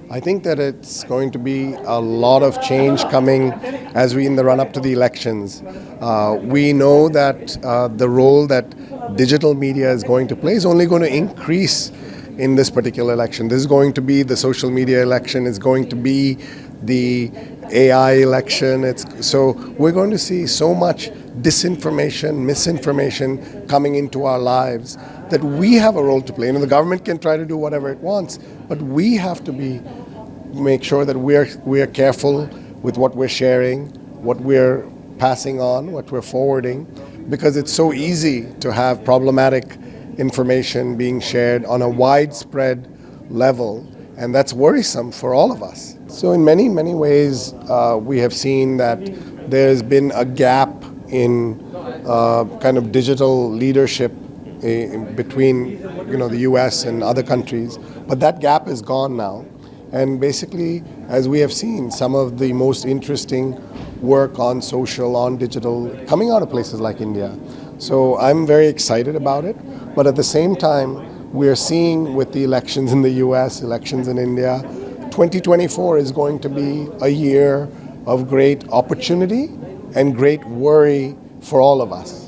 I think that it's going to be a lot of change coming as we in the run up to the elections. We know that the role that digital media is going to play is only going to increase in this particular election. This is going to be the social media election. It's going to be the AI election. So we're going to see so much disinformation, misinformation coming into our lives that we have a role to play. The government can try to do whatever it wants, but we have to make sure that we're careful with what we're sharing, what we're passing on, what we're forwarding, because it's so easy to have problematic information being shared on a widespread level, and that's worrisome for all of us. So in many, many ways, we have seen that there's been a gap in kind of digital leadership between the US and other countries, but that gap is gone now. And basically, as we have seen, some of the most interesting work on social, on digital, coming out of places like India. So I'm very excited about it, but at the same time, we're seeing with the elections in the US, elections in India, 2024 is going to be a year of great opportunity and great worry for all of us.